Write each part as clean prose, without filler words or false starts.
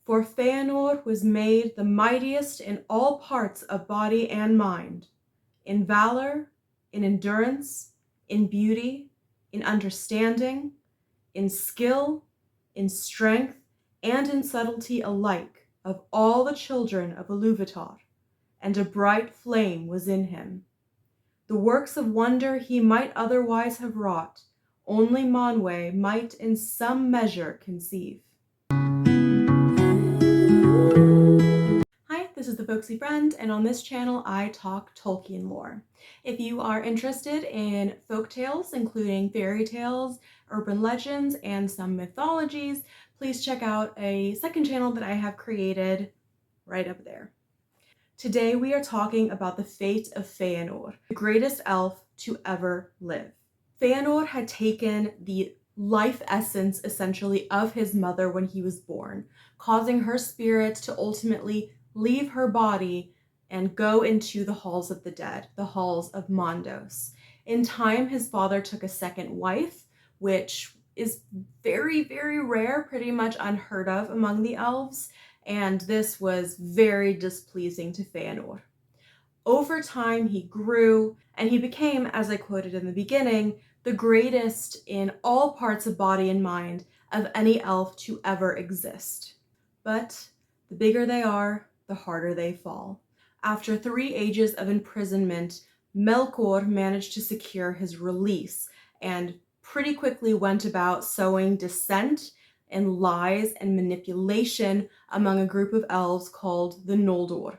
For Feanor was made the mightiest in all parts of body and mind, in valor, in endurance, in beauty, in understanding, in skill, in strength, and in subtlety alike of all the children of Iluvatar, and a bright flame was in him. The works of wonder he might otherwise have wrought, only Manwe might in some measure conceive. Hi, this is the Folksy Friend, and on this channel I talk Tolkien lore. If you are interested in folk tales, including fairy tales, urban legends, and some mythologies, please check out a second channel that I have created right up there. Today we are talking about the fate of Feanor, the greatest elf to ever live. Feanor had taken the life essence, essentially, of his mother when he was born, causing her spirit to ultimately leave her body and go into the halls of the dead, the halls of Mondos. In time, his father took a second wife, which is very, very rare, pretty much unheard of among the elves, and this was very displeasing to Feanor. Over time, he grew, and he became, as I quoted in the beginning, the greatest in all parts of body and mind of any elf to ever exist. But the bigger they are, the harder they fall. After 3 ages of imprisonment, Melkor managed to secure his release and pretty quickly went about sowing dissent and lies and manipulation among a group of elves called the Noldor.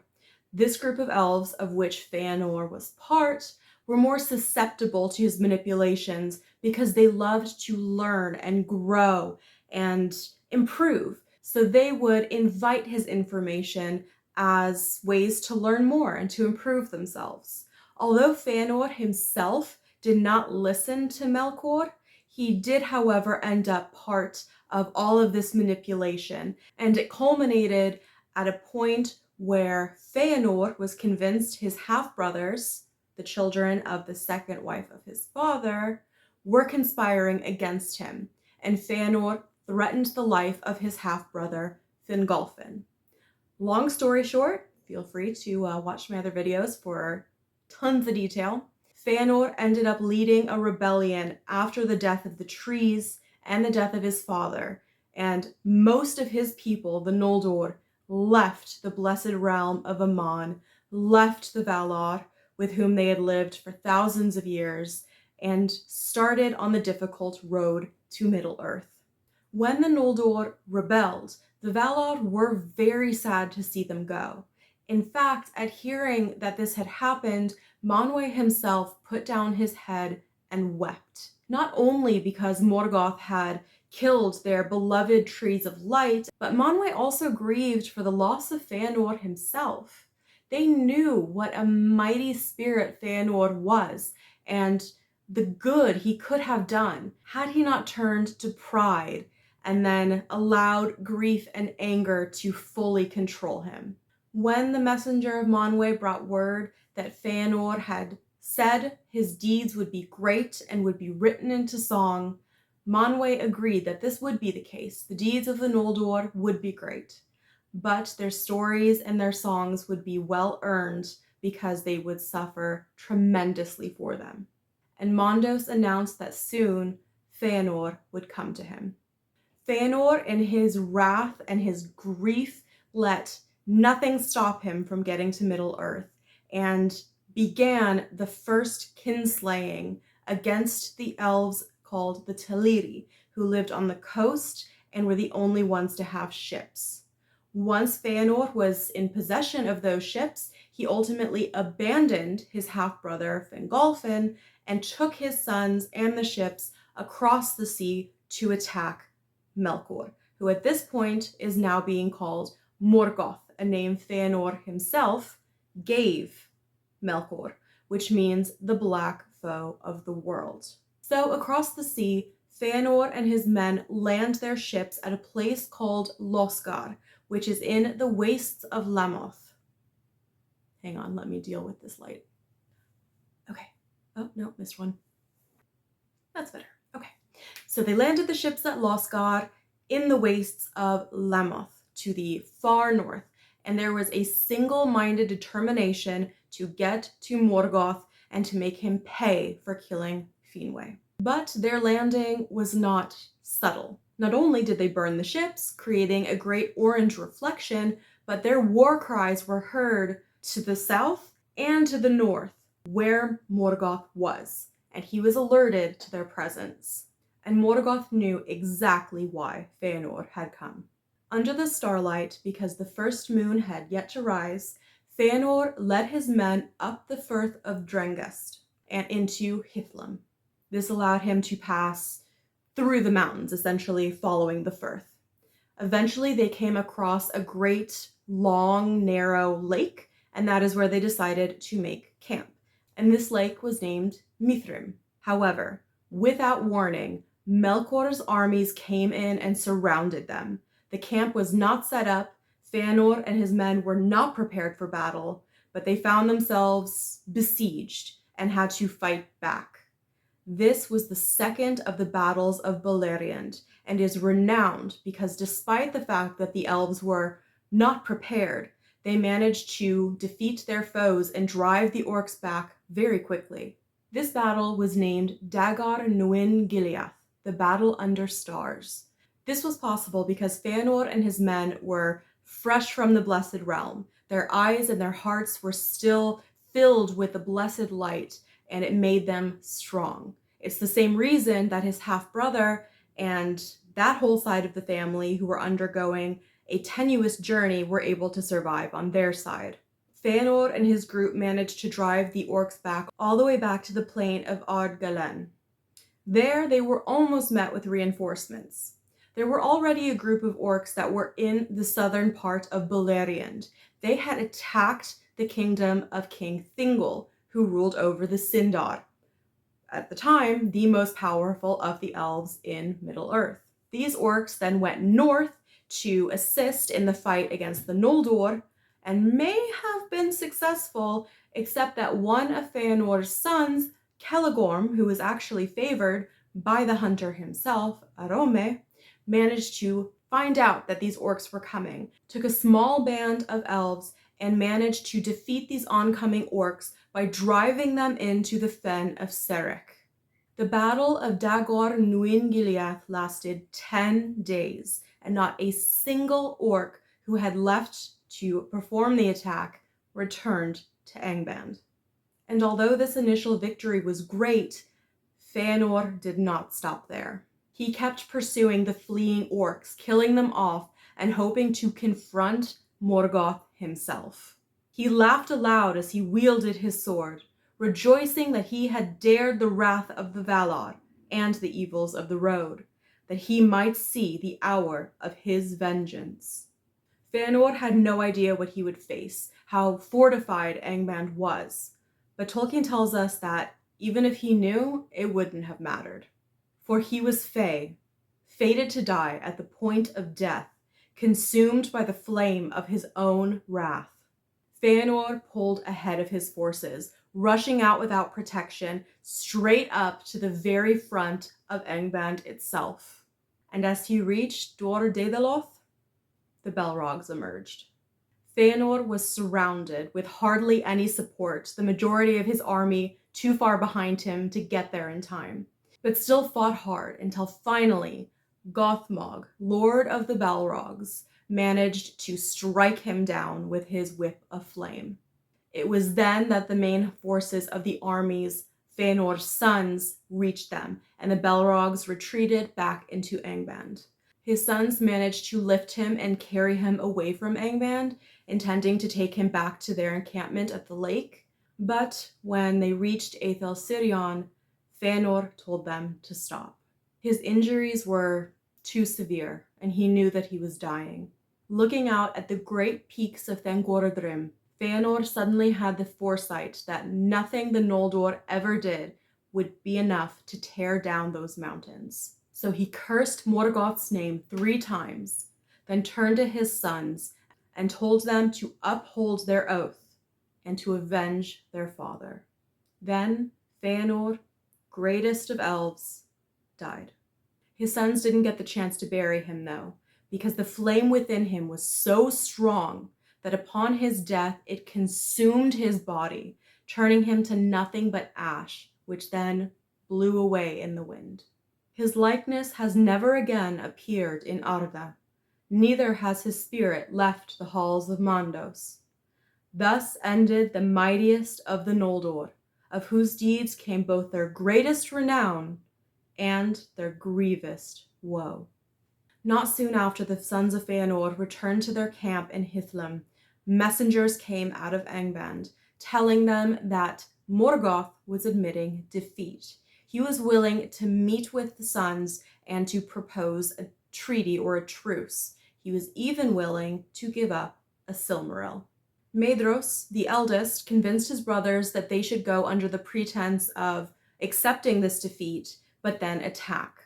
This group of elves, of which Feanor was part, were more susceptible to his manipulations because they loved to learn and grow and improve. So they would invite his information as ways to learn more and to improve themselves. Although Feanor himself did not listen to Melkor, he did, however, end up part of all of this manipulation, and it culminated at a point where Feanor was convinced his half-brothers, the children of the second wife of his father, were conspiring against him, and Feanor threatened the life of his half-brother, Fingolfin. Long story short, feel free to watch my other videos for tons of detail. Feanor ended up leading a rebellion after the death of the trees and the death of his father, and most of his people, the Noldor, left the blessed realm of Aman, left the Valar, with whom they had lived for thousands of years, and started on the difficult road to Middle-earth. When the Noldor rebelled, the Valar were very sad to see them go. In fact, at hearing that this had happened, Manwe himself put down his head and wept. Not only because Morgoth had killed their beloved trees of light, but Manwe also grieved for the loss of Feanor himself. They knew what a mighty spirit Feanor was, and the good he could have done had he not turned to pride and then allowed grief and anger to fully control him. When the messenger of Manwe brought word that Feanor had said his deeds would be great and would be written into song, Manwe agreed that this would be the case. The deeds of the Noldor would be great, but their stories and their songs would be well earned because they would suffer tremendously for them. And Mondos announced that soon Feanor would come to him. Feanor, in his wrath and his grief, let nothing stop him from getting to Middle-earth and began the first kinslaying against the elves called the Teleri, who lived on the coast and were the only ones to have ships. Once Feanor was in possession of those ships, he ultimately abandoned his half-brother Fingolfin and took his sons and the ships across the sea to attack Melkor, who at this point is now being called Morgoth, a name Feanor himself gave Melkor, which means the black foe of the world. So across the sea, Feanor and his men land their ships at a place called Losgard, which is in the wastes of Lamoth. Hang on, let me deal with this light. Okay. Oh, no, missed one. That's better. Okay. So they landed the ships at Losgard in the wastes of Lamoth to the far north, and there was a single-minded determination to get to Morgoth and to make him pay for killing Finwë. But their landing was not subtle. Not only did they burn the ships, creating a great orange reflection, but their war cries were heard to the south and to the north, where Morgoth was, and he was alerted to their presence. And Morgoth knew exactly why Feanor had come. Under the starlight, because the first moon had yet to rise, Feanor led his men up the firth of Drengest and into Hithlum. This allowed him to pass through the mountains, essentially following the firth. Eventually, they came across a great, long, narrow lake, and that is where they decided to make camp. And this lake was named Mithrim. However, without warning, Melkor's armies came in and surrounded them. The camp was not set up. Feanor and his men were not prepared for battle, but they found themselves besieged and had to fight back. This was the second of the battles of Beleriand and is renowned because despite the fact that the elves were not prepared, they managed to defeat their foes and drive the orcs back very quickly. This battle was named Dagor Nuin Gileath, the Battle Under Stars. This was possible because Feanor and his men were fresh from the Blessed Realm. Their eyes and their hearts were still filled with the blessed light, and it made them strong. It's the same reason that his half-brother and that whole side of the family who were undergoing a tenuous journey were able to survive on their side. Feanor and his group managed to drive the orcs back all the way back to the plain of Ard Galen. There, they were almost met with reinforcements. There were already a group of orcs that were in the southern part of Beleriand. They had attacked the kingdom of King Thingol, who ruled over the Sindar, at the time, the most powerful of the elves in Middle-earth. These orcs then went north to assist in the fight against the Noldor, and may have been successful, except that one of Feanor's sons, Celegorm, who was actually favored by the hunter himself, Arome, managed to find out that these orcs were coming, took a small band of elves, and managed to defeat these oncoming orcs by driving them into the fen of Serech. The Battle of Dagor Nuin Gileath lasted 10 days, and not a single orc who had left to perform the attack returned to Angband. And although this initial victory was great, Feanor did not stop there. He kept pursuing the fleeing orcs, killing them off, and hoping to confront Morgoth himself. He laughed aloud as he wielded his sword, rejoicing that he had dared the wrath of the Valar and the evils of the road, that he might see the hour of his vengeance. Feanor had no idea what he would face, how fortified Angband was, but Tolkien tells us that even if he knew, it wouldn't have mattered. For he was Fey, fated to die at the point of death, consumed by the flame of his own wrath. Feanor pulled ahead of his forces, rushing out without protection, straight up to the very front of Angband itself. And as he reached Dor Daedaloth, the Balrogs emerged. Feanor was surrounded with hardly any support, the majority of his army too far behind him to get there in time, but still fought hard until finally Gothmog, Lord of the Balrogs, managed to strike him down with his whip of flame. It was then that the main forces of the armies, Feanor's sons, reached them, and the Balrogs retreated back into Angband. His sons managed to lift him and carry him away from Angband, intending to take him back to their encampment at the lake. But when they reached Aethel Sirion, Feanor told them to stop. His injuries were too severe, and he knew that he was dying. Looking out at the great peaks of Thangorodrim, Feanor suddenly had the foresight that nothing the Noldor ever did would be enough to tear down those mountains. So he cursed Morgoth's name 3 times, then turned to his sons and told them to uphold their oath and to avenge their father. Then Feanor, greatest of elves, died. His sons didn't get the chance to bury him, though, because the flame within him was so strong that upon his death it consumed his body, turning him to nothing but ash, which then blew away in the wind. His likeness has never again appeared in Arda, neither has his spirit left the halls of Mandos. Thus ended the mightiest of the Noldor, of whose deeds came both their greatest renown and their grievous woe. Not soon after the sons of Feanor returned to their camp in Hithlum, messengers came out of Angband, telling them that Morgoth was admitting defeat. He was willing to meet with the sons and to propose a treaty or a truce. He was even willing to give up a Silmaril. Maedhros, the eldest, convinced his brothers that they should go under the pretense of accepting this defeat, but then attack.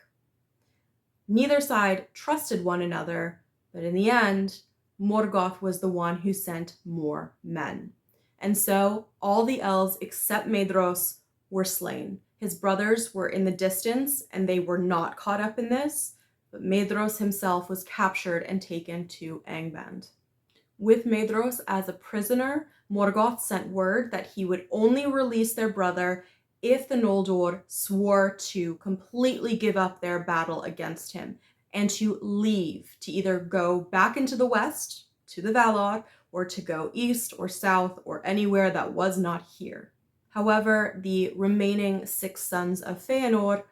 Neither side trusted one another, but in the end, Morgoth was the one who sent more men. And so all the elves except Maedhros were slain. His brothers were in the distance and they were not caught up in this, but Maedhros himself was captured and taken to Angband. With Maedhros as a prisoner, Morgoth sent word that he would only release their brother if the Noldor swore to completely give up their battle against him and to leave, to either go back into the west, to the Valar, or to go east or south or anywhere that was not here. However, the remaining 6 sons of Feanor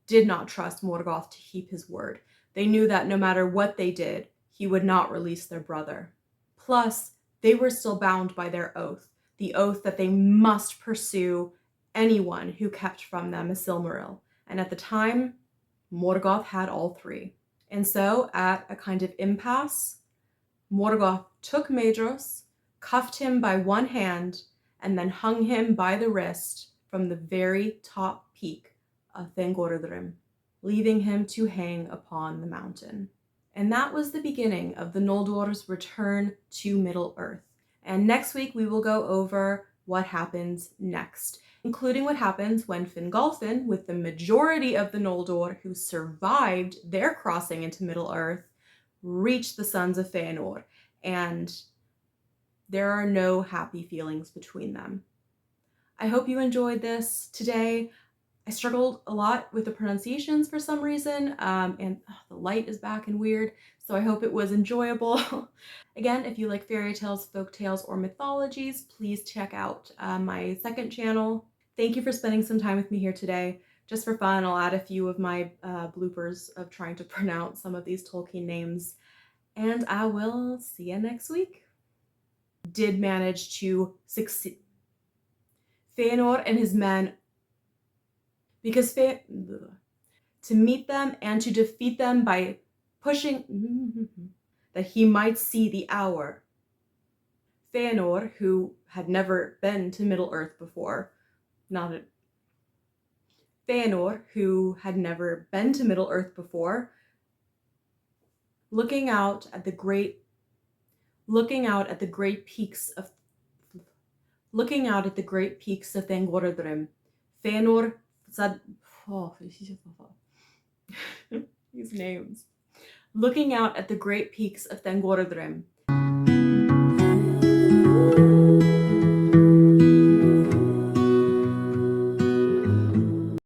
did not trust Morgoth to keep his word. They knew that no matter what they did, he would not release their brother. Plus, they were still bound by their oath, the oath that they must pursue anyone who kept from them a Silmaril. And at the time, Morgoth had all 3. And so, at a kind of impasse, Morgoth took Maedhros, cuffed him by one hand, and then hung him by the wrist from the very top peak of Thangorudrim, leaving him to hang upon the mountain. And that was the beginning of the Noldor's return to Middle-earth. And next week we will go over what happens next, including what happens when Fingolfin, with the majority of the Noldor who survived their crossing into Middle-earth, reach the sons of Feanor, and there are no happy feelings between them. I hope you enjoyed this today. I struggled a lot with the pronunciations for some reason, and the light is back and weird, so I hope it was enjoyable. Again, if you like fairy tales, folk tales, or mythologies, please check out my second channel. Thank you for spending some time with me here today. Just for fun, I'll add a few of my bloopers of trying to pronounce some of these Tolkien names, and I will see you next week. Did manage to succeed. Feanor and his men, because to meet them and to defeat them by pushing that he might see the hour. Feanor, who had never been to Middle-earth before, Feanor, who had never been to Middle-earth before, looking out at the great peaks of Thangorudrim, Feanor said, these names. Looking out at the great peaks of Thangorudrim,